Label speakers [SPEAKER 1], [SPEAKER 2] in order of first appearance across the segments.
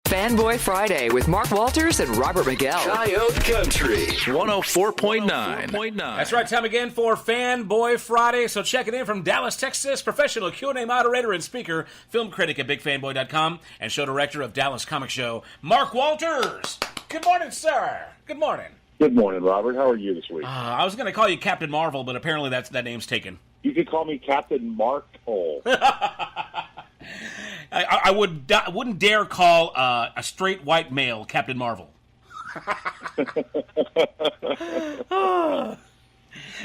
[SPEAKER 1] Fanboy Friday with Mark Walters and Robert Miguel.
[SPEAKER 2] Coyote Country 104.9.
[SPEAKER 3] That's right, time again for Fanboy Friday. So checking in from Dallas, Texas, professional Q&A moderator and speaker, film critic at BigFanboy.com, and show director of Dallas Comic Show, Mark Walters. Good morning, sir. Good morning.
[SPEAKER 4] Good morning, Robert. How are you this week?
[SPEAKER 3] I was going to call you Captain Marvel, but apparently that name's taken.
[SPEAKER 4] You could call me Captain Mark Hole.
[SPEAKER 3] I wouldn't dare call a straight white male Captain Marvel.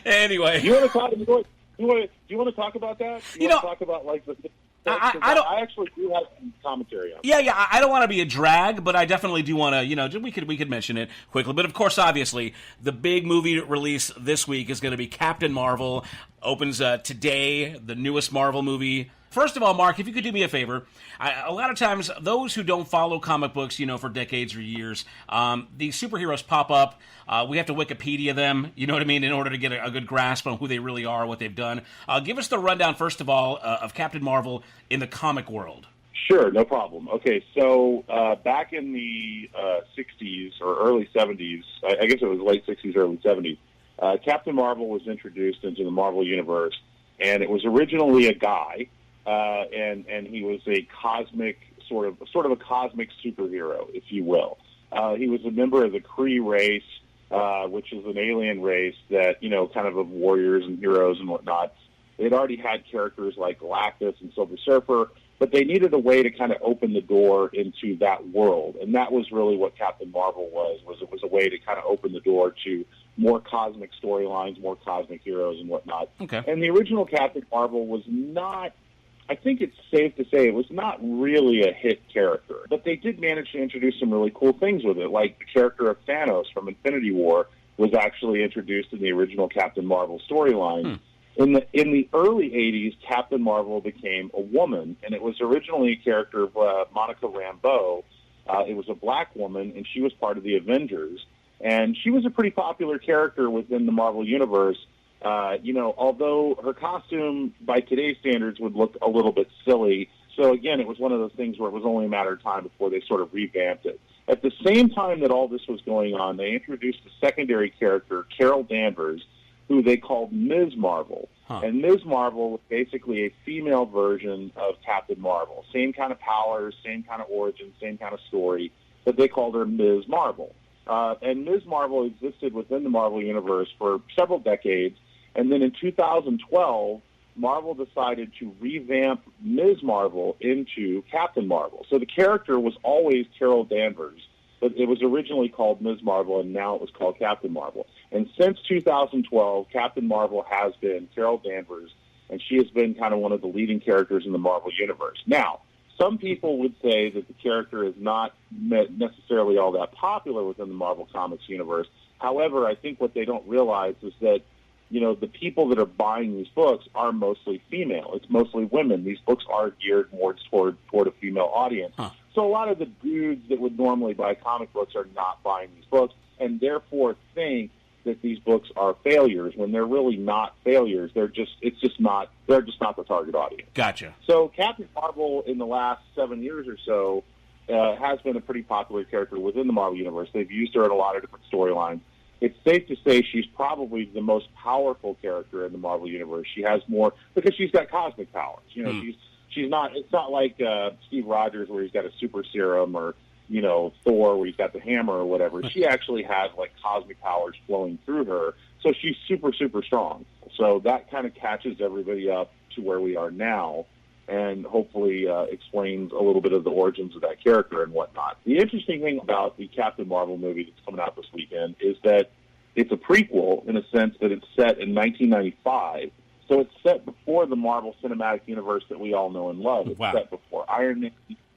[SPEAKER 3] Anyway,
[SPEAKER 4] Do you want to talk about that? Do you want to talk about like the? I actually do have some commentary on it.
[SPEAKER 3] Yeah. I don't want to be a drag, but I definitely do want to. We could mention it quickly. But of course, obviously, the big movie release this week is going to be Captain Marvel. Opens today, the newest Marvel movie. First of all, Mark, if you could do me a favor, a lot of times those who don't follow comic books, for decades or years, these superheroes pop up. We have to Wikipedia them, you know what I mean, in order to get a good grasp on who they really are, what they've done. Give us the rundown, first of all, of Captain Marvel in the comic world.
[SPEAKER 4] Sure, no problem. Okay, so back in the 60s or early 70s, I guess it was late 60s, early 70s, Captain Marvel was introduced into the Marvel Universe, and it was originally a guy. And he was a cosmic sort of a cosmic superhero, if you will. He was a member of the Kree race, which is an alien race that kind of warriors and heroes and whatnot. They'd already had characters like Galactus and Silver Surfer, but they needed a way to kind of open the door into that world, and that was really what Captain Marvel was. It was a way to kind of open the door to more cosmic storylines, more cosmic heroes and whatnot.
[SPEAKER 3] Okay.
[SPEAKER 4] And the original Captain Marvel was not. I think it's safe to say it was not really a hit character, but they did manage to introduce some really cool things with it, like the character of Thanos from Infinity War was actually introduced in the original Captain Marvel storyline. In the early 80s, Captain Marvel became a woman, and it was originally a character of Monica Rambeau. It was a black woman, and she was part of the Avengers, and she was a pretty popular character within the Marvel Universe. Although her costume by today's standards would look a little bit silly. So again, it was one of those things where it was only a matter of time before they sort of revamped it. At the same time that all this was going on, they introduced a secondary character, Carol Danvers, who they called Ms. Marvel. And Ms. Marvel was basically a female version of Captain Marvel. Same kind of powers, same kind of origin, same kind of story, but they called her Ms. Marvel. And Ms. Marvel existed within the Marvel Universe for several decades. And then in 2012, Marvel decided to revamp Ms. Marvel into Captain Marvel. So the character was always Carol Danvers, but it was originally called Ms. Marvel, and now it was called Captain Marvel. And since 2012, Captain Marvel has been Carol Danvers, and she has been kind of one of the leading characters in the Marvel Universe. Now, some people would say that the character is not necessarily all that popular within the Marvel Comics universe. However, I think what they don't realize is that the people that are buying these books are mostly female. It's mostly women. These books are geared more toward a female audience. So a lot of the dudes that would normally buy comic books are not buying these books, and therefore think that these books are failures when they're really not failures. They're just not the target audience.
[SPEAKER 3] Gotcha.
[SPEAKER 4] So Captain Marvel in the last 7 years or so has been a pretty popular character within the Marvel Universe. They've used her in a lot of different storylines. It's safe to say she's probably the most powerful character in the Marvel Universe. She has more because she's got cosmic powers. She's not. It's not like Steve Rogers where he's got a super serum, or Thor where he's got the hammer or whatever. She actually has like cosmic powers flowing through her, so she's super, super strong. So that kind of catches everybody up to where we are now, and hopefully explains a little bit of the origins of that character and whatnot. The interesting thing about the Captain Marvel movie that's coming out this weekend is that it's a prequel in a sense that it's set in 1995. So it's set before the Marvel Cinematic Universe that we all know and love. It's set before Iron Man.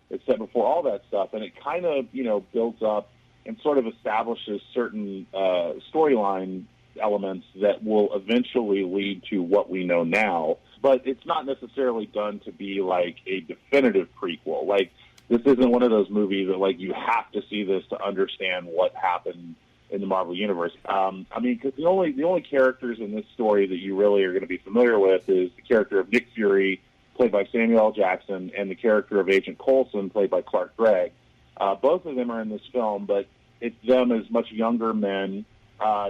[SPEAKER 4] It's set before all that stuff, and it kind of, builds up and sort of establishes certain storyline elements that will eventually lead to what we know now. But it's not necessarily done to be like a definitive prequel. Like, this isn't one of those movies that, like, you have to see this to understand what happened in the Marvel Universe. Because the only characters in this story that you really are going to be familiar with is the character of Nick Fury, played by Samuel L. Jackson, and the character of Agent Coulson, played by Clark Gregg. Both of them are in this film, but it's them as much younger men.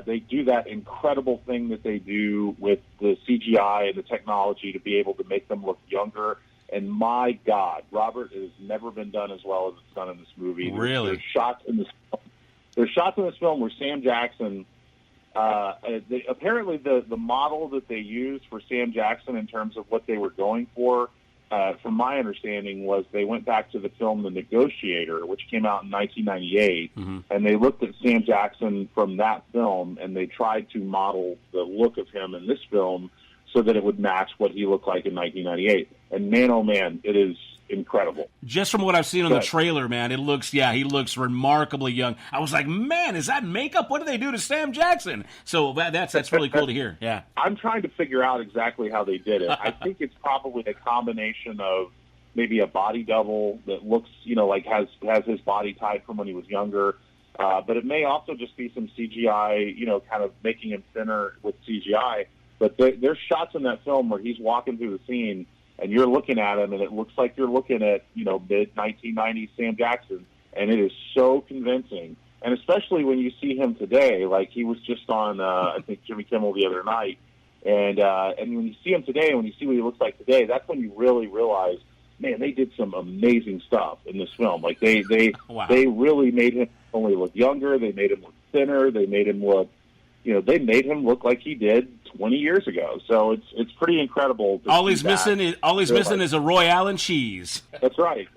[SPEAKER 4] They do that incredible thing that they do with the CGI and the technology to be able to make them look younger. And my God, Robert, it has never been done as well as it's done in this movie.
[SPEAKER 3] Really?
[SPEAKER 4] There's shots in this film where Sam Jackson, apparently the model that they used for Sam Jackson in terms of what they were going for, from my understanding, was they went back to the film The Negotiator, which came out in 1998, and they looked at Sam Jackson from that film, and they tried to model the look of him in this film so that it would match what he looked like in 1998. And man, oh man, it is incredible.
[SPEAKER 3] Just from what I've seen on the trailer, man, he looks remarkably young. I was like, man, is that makeup? What did they do to Sam Jackson? So that's really cool to hear. Yeah.
[SPEAKER 4] I'm trying to figure out exactly how they did it. I think it's probably a combination of maybe a body double that looks, like has his body type from when he was younger. But it may also just be some CGI, kind of making him thinner with CGI. But there's shots in that film where he's walking through the scene, and you're looking at him, and it looks like you're looking at, mid-1990s Sam Jackson, and it is so convincing. And especially when you see him today, like he was just on, I think, Jimmy Kimmel the other night, and when you see him today, when you see what he looks like today, that's when you really realize, man, they did some amazing stuff in this film. Like, they really made him only look younger, they made him look thinner, they made him look, they made him look like he did 20 years ago. So it's pretty incredible.
[SPEAKER 3] All he's missing is a Roy Allen cheese.
[SPEAKER 4] That's right.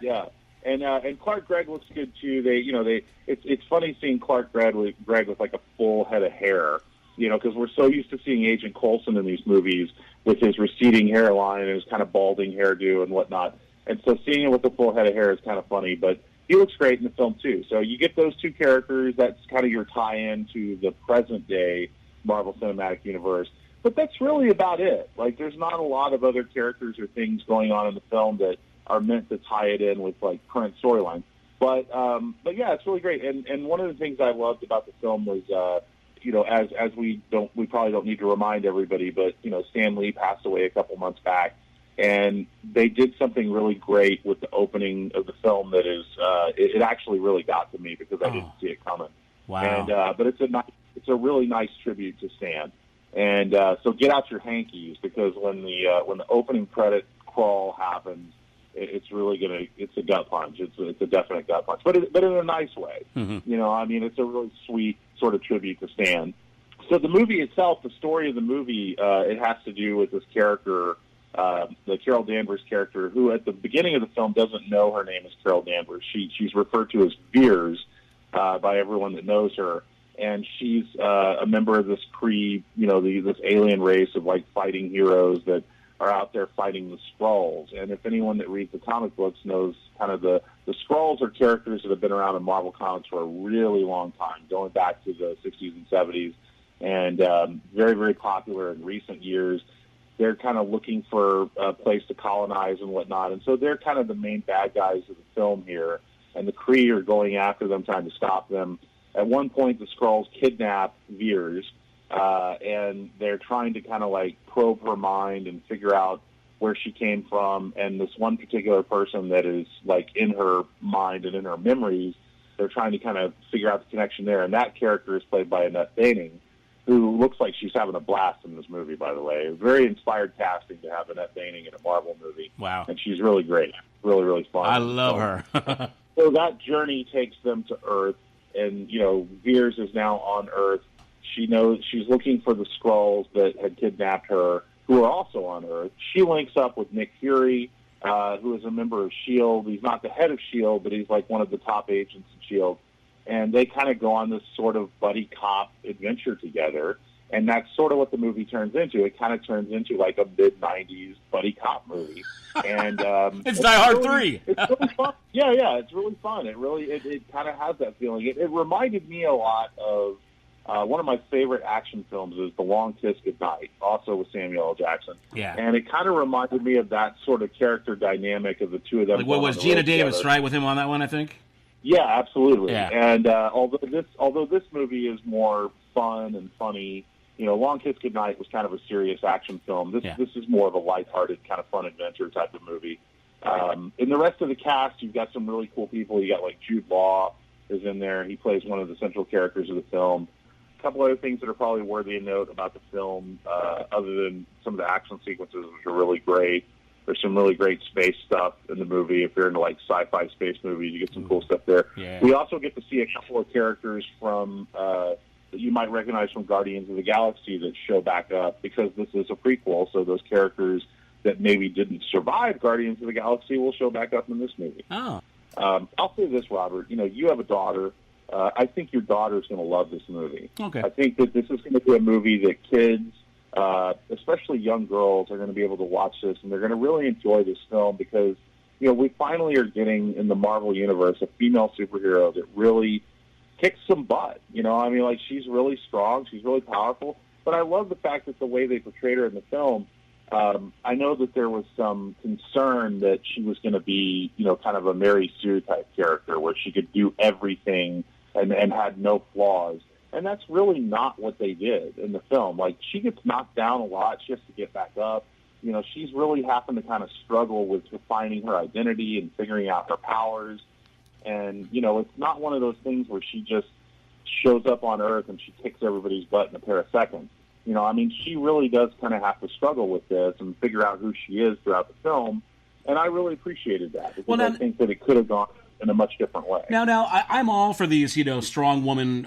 [SPEAKER 4] Yeah. And Clark Gregg looks good too. It's funny seeing Clark Gregg with like a full head of hair, because we're so used to seeing Agent Coulson in these movies with his receding hairline and his kind of balding hairdo and whatnot. And so seeing him with a full head of hair is kind of funny, but he looks great in the film too. So you get those two characters. That's kind of your tie-in to the present day Marvel Cinematic Universe. But that's really about it. Like, there's not a lot of other characters or things going on in the film that are meant to tie it in with like current storylines. But yeah, it's really great. And one of the things I loved about the film was, as we probably don't need to remind everybody, but Stan Lee passed away a couple months back. And they did something really great with the opening of the film that is, it actually really got to me because I didn't see it coming.
[SPEAKER 3] Wow.
[SPEAKER 4] And, but it's a really nice tribute to Stan. And, so get out your hankies because when the opening credit crawl happens, it's really it's a gut punch. It's a definite gut punch, but in a nice way. Mm-hmm. It's a really sweet sort of tribute to Stan. So the movie itself, the story of the movie, it has to do with this character, the Carol Danvers character, who at the beginning of the film doesn't know her name is Carol Danvers. She's referred to as Veers by everyone that knows her, and she's a member of this Kree, this alien race of like fighting heroes that are out there fighting the Skrulls. And if anyone that reads the comic books knows, kind of the Skrulls are characters that have been around in Marvel Comics for a really long time, going back to the 60s and 70s, and very, very popular in recent years. They're kind of looking for a place to colonize and whatnot. And so they're kind of the main bad guys of the film here. And the Kree are going after them, trying to stop them. At one point, the Skrulls kidnap Veers, and they're trying to kind of like probe her mind and figure out where she came from. And this one particular person that is like in her mind and in her memories, they're trying to kind of figure out the connection there. And that character is played by Annette Bening, who looks like she's having a blast in this movie, by the way. Very inspired casting to have Annette Bening in a Marvel movie.
[SPEAKER 3] Wow.
[SPEAKER 4] And she's really great. Really, really fun.
[SPEAKER 3] I love her.
[SPEAKER 4] So that journey takes them to Earth, and, Veers is now on Earth. She knows she's looking for the Skrulls that had kidnapped her, who are also on Earth. She links up with Nick Fury, who is a member of S.H.I.E.L.D. He's not the head of S.H.I.E.L.D., but he's like one of the top agents of S.H.I.E.L.D., and they kind of go on this sort of buddy cop adventure together, and that's sort of what the movie turns into. It kind of turns into like a mid-'90s buddy cop movie. And
[SPEAKER 3] it's Die Hard 3.
[SPEAKER 4] It's really fun. Yeah, it's really fun. It kind of has that feeling. It reminded me a lot of one of my favorite action films is The Long Kiss Goodnight, also with Samuel L. Jackson.
[SPEAKER 3] Yeah.
[SPEAKER 4] And it kind of reminded me of that sort of character dynamic of the two of them.
[SPEAKER 3] Like what was Gina Davis, right, with him on that one, I think?
[SPEAKER 4] Yeah, absolutely.
[SPEAKER 3] Yeah.
[SPEAKER 4] And although this movie is more fun and funny, Long Kiss Goodnight was kind of a serious action film. This is more of a lighthearted kind of fun adventure type of movie. In the rest of the cast, you've got some really cool people. You got like Jude Law is in there. He plays one of the central characters of the film. A couple other things that are probably worthy of note about the film, other than some of the action sequences, which are really great. There's some really great space stuff in the movie. If you're into like sci-fi space movies, you get some cool stuff there.
[SPEAKER 3] Yeah.
[SPEAKER 4] We also get to see a couple of characters from that you might recognize from Guardians of the Galaxy that show back up because this is a prequel. So those characters that maybe didn't survive Guardians of the Galaxy will show back up in this movie.
[SPEAKER 3] Oh.
[SPEAKER 4] I'll say this, Robert. You know, you have a daughter. I think your daughter's going to love this movie.
[SPEAKER 3] Okay.
[SPEAKER 4] I think that this is going to be a movie that kids, especially young girls, are going to be able to watch this, and they're going to really enjoy this film because, you know, we finally are getting in the Marvel Universe a female superhero that really kicks some butt. You know, I mean, like, she's really strong. She's really powerful. But I love the fact that the way they portrayed her in the film, I know that there was some concern that she was going to be, you know, kind of a Mary Sue type character where she could do everything and had no flaws. And that's really not what they did in the film. Like, she gets knocked down a lot. She has to get back up. You know, she's really having to kind of struggle with finding her identity and figuring out her powers. And, you know, it's not one of those things where she just shows up on Earth and she kicks everybody's butt in a pair of seconds. You know, I mean, she really does kind of have to struggle with this and figure out who she is throughout the film. And I really appreciated that because I think that it could have gone in a much different way.
[SPEAKER 3] Now, I'm all for these, you know, strong woman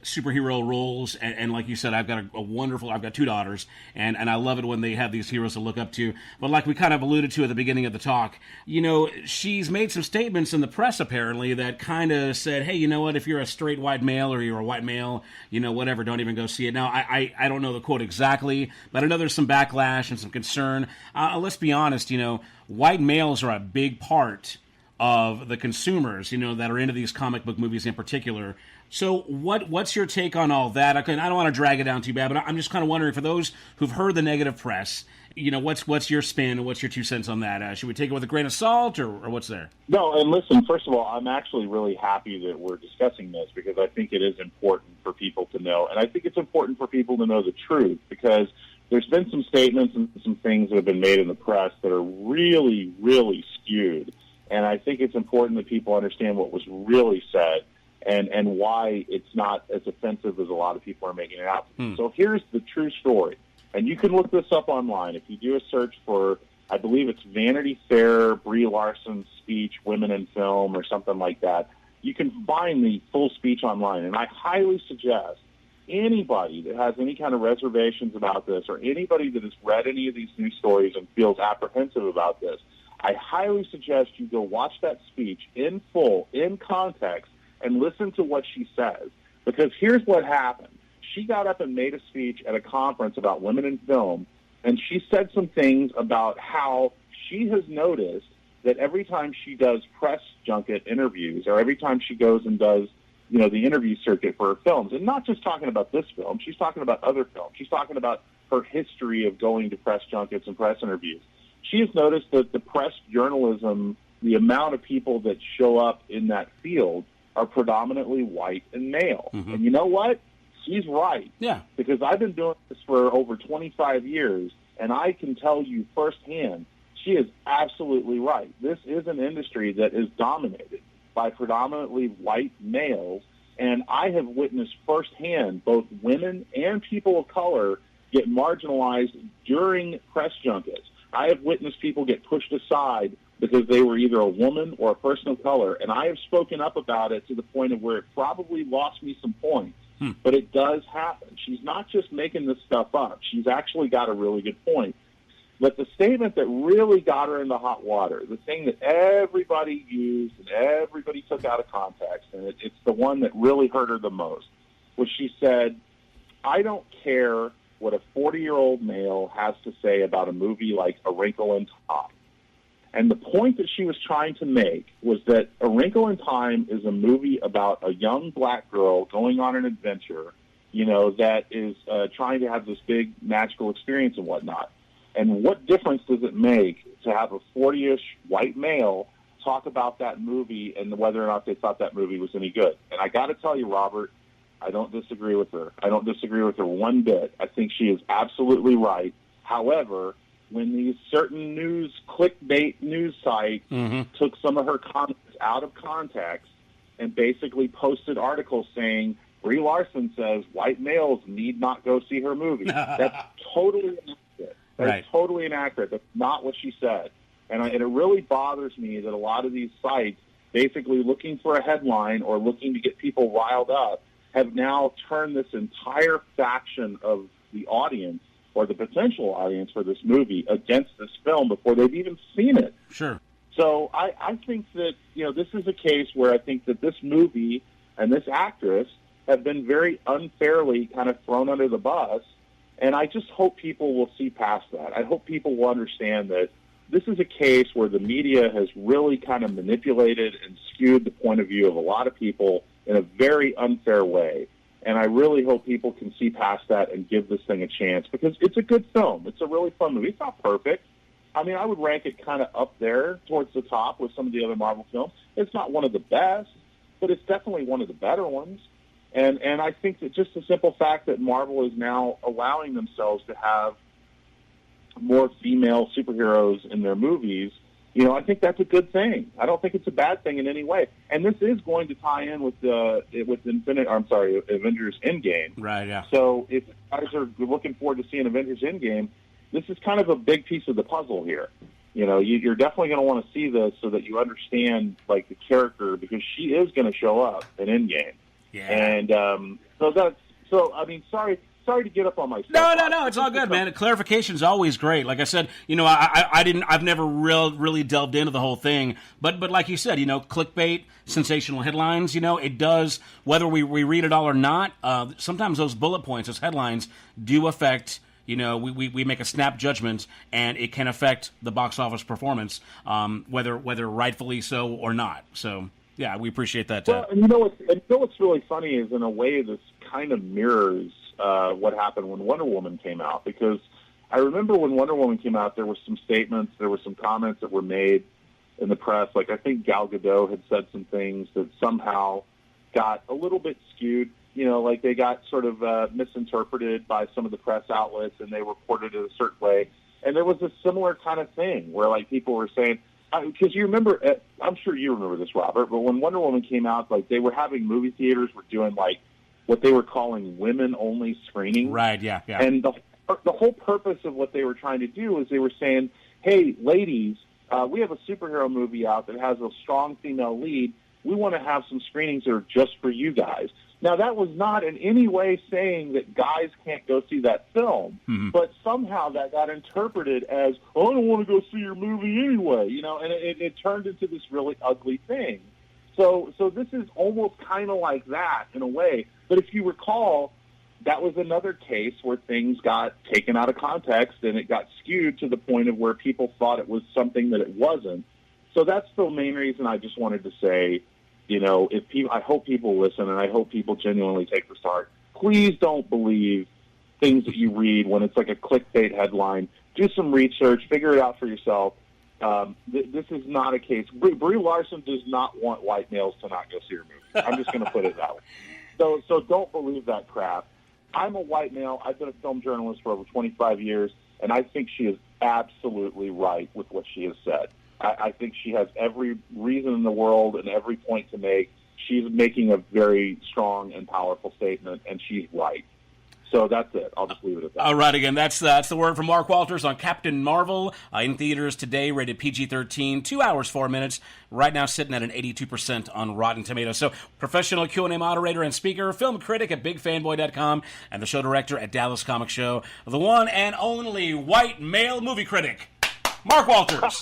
[SPEAKER 3] superhero roles, and like you said, I've got I've got two daughters, and I love it when they have these heroes to look up to. But like we kind of alluded to at the beginning of the talk, you know, she's made some statements in the press apparently that kind of said, hey, you know what, if you're a straight white male or you're a white male, you know, whatever, don't even go see it. Now, I don't know the quote exactly, but I know there's some backlash and some concern. Let's be honest, you know, white males are a big part of the consumers, you know, that are into these comic book movies in particular. So what's your take on all that? I don't want to drag it down too bad, but I'm just kind of wondering, for those who've heard the negative press, you know, what's your spin? What's your 2 cents on that? Should we take it with a grain of salt, or what's there?
[SPEAKER 4] No, and listen, first of all, I'm actually really happy that we're discussing this because I think it is important for people to know. And I think it's important for people to know the truth because there's been some statements and some things that have been made in the press that are really, really skewed. And I think it's important that people understand what was really said and why it's not as offensive as a lot of people are making it out. So here's the true story. And you can look this up online. If you do a search for, I believe it's Vanity Fair, Brie Larson's speech, Women in Film, or something like that, you can find the full speech online. And I highly suggest anybody that has any kind of reservations about this or anybody that has read any of these news stories and feels apprehensive about this, I highly suggest you go watch that speech in full, in context, and listen to what she says. Because here's what happened. She got up and made a speech at a conference about women in film, and she said some things about how she has noticed that every time she does press junket interviews or every time she goes and does, you know, the interview circuit for her films, and not just talking about this film, she's talking about other films. She's talking about her history of going to press junkets and press interviews. She has noticed that the press journalism, the amount of people that show up in that field are predominantly white and male. And you know what? She's right.
[SPEAKER 3] Yeah.
[SPEAKER 4] Because I've been doing this for over 25 years, and I can tell you firsthand, she is absolutely right. This is an industry that is dominated by predominantly white males, and I have witnessed firsthand both women and people of color get marginalized during press junkets. I have witnessed people get pushed aside because they were either a woman or a person of color, and I have spoken up about it to the point of where it probably lost me some points. But it does happen. She's not just making this stuff up. She's actually got a really good point. But the statement that really got her into hot water, the thing that everybody used and everybody took out of context, and it's the one that really hurt her the most, was she said, I don't care what a 40-year-old male has to say about a movie like A Wrinkle in Time. And the point that she was trying to make was that A Wrinkle in Time is a movie about a young black girl going on an adventure, you know, that is trying to have this big magical experience and whatnot. And what difference does it make to have a 40-ish white male talk about that movie and whether or not they thought that movie was any good? And I got to tell you, Robert, I don't disagree with her. I don't disagree with her one bit. I think she is absolutely right. However, when these certain clickbait news sites took some of her comments out of context and basically posted articles saying, Brie Larson says white males need not go see her movie. That's totally inaccurate. That's totally inaccurate. That's not what she said. And it really bothers me that a lot of these sites, basically looking for a headline or looking to get people riled up, have now turned this entire faction of the audience or the potential audience for this movie against this film before they've even seen it.
[SPEAKER 3] Sure.
[SPEAKER 4] So I think that, this is a case where I think that this movie and this actress have been very unfairly kind of thrown under the bus, and I just hope people will see past that. I hope people will understand that this is a case where the media has really kind of manipulated and skewed the point of view of a lot of people in a very unfair way. And I really hope people can see past that and give this thing a chance, because it's a good film. It's a really fun movie. It's not perfect. I mean, I would rank it kind of up there towards the top with some of the other Marvel films. It's not one of the best, but it's definitely one of the better ones. And I think that just the simple fact that Marvel is now allowing themselves to have more female superheroes in their movies, I think that's a good thing. I don't think it's a bad thing in any way. And this is going to tie in with Avengers Endgame.
[SPEAKER 3] Right, yeah.
[SPEAKER 4] So if you guys are looking forward to seeing Avengers Endgame, this is kind of a big piece of the puzzle here. You're definitely going to want to see this so that you understand, like, the character, because she is going to show up in Endgame.
[SPEAKER 3] Yeah.
[SPEAKER 4] And sorry to get up on my
[SPEAKER 3] No, it's all good, man. Clarification is always great. Like I said, I've never really delved into the whole thing, but like you said, clickbait, sensational headlines, it does, whether we read it all or not, sometimes those bullet points, those headlines do affect, we make a snap judgment, and it can affect the box office performance, whether rightfully so or not. So, yeah, we appreciate that.
[SPEAKER 4] Well, and what's really funny is, in a way, this kind of mirrors what happened when Wonder Woman came out, because I remember when Wonder Woman came out, there were some statements, there were some comments that were made in the press. Like, I think Gal Gadot had said some things that somehow got a little bit skewed. Like they got sort of misinterpreted by some of the press outlets, and they reported it a certain way. And there was a similar kind of thing where, like, people were saying, because you remember, I'm sure you remember this, Robert, but when Wonder Woman came out, like, they were having movie theaters were doing, like, what they were calling women-only screenings.
[SPEAKER 3] Right, yeah.
[SPEAKER 4] And the whole purpose of what they were trying to do is they were saying, hey, ladies, we have a superhero movie out that has a strong female lead. We want to have some screenings that are just for you guys. Now, that was not in any way saying that guys can't go see that film, but somehow that got interpreted as, I don't want to go see your movie anyway, and it turned into this really ugly thing. So this is almost kind of like that in a way. But if you recall, that was another case where things got taken out of context and it got skewed to the point of where people thought it was something that it wasn't. So that's the main reason I just wanted to say, I hope people listen, and I hope people genuinely take this to heart. Please don't believe things that you read when it's like a clickbait headline. Do some research, figure it out for yourself. This is not a case. Brie Larson does not want white males to not go see her movie. I'm just going to put it that way. So don't believe that crap. I'm a white male. I've been a film journalist for over 25 years, and I think she is absolutely right with what she has said. I think she has every reason in the world and every point to make. She's making a very strong and powerful statement, and she's right. So that's it. I'll just leave it at that.
[SPEAKER 3] All right, again, that's the word from Mark Walters on Captain Marvel, in theaters today, rated PG-13, 2 hours, 4 minutes, right now sitting at an 82% on Rotten Tomatoes. So, professional Q&A moderator and speaker, film critic at BigFanboy.com, and the show director at Dallas Comic Show, the one and only white male movie critic, Mark Walters.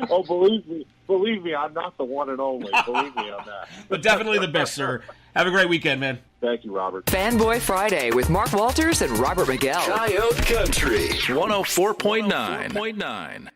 [SPEAKER 4] Oh, believe me, I'm not the one and only. Believe me on that.
[SPEAKER 3] But definitely the best, sir. Have a great weekend, man.
[SPEAKER 4] Thank you, Robert.
[SPEAKER 1] Fanboy Friday with Mark Walters and Robert Miguel.
[SPEAKER 2] Coyote Country 104.9.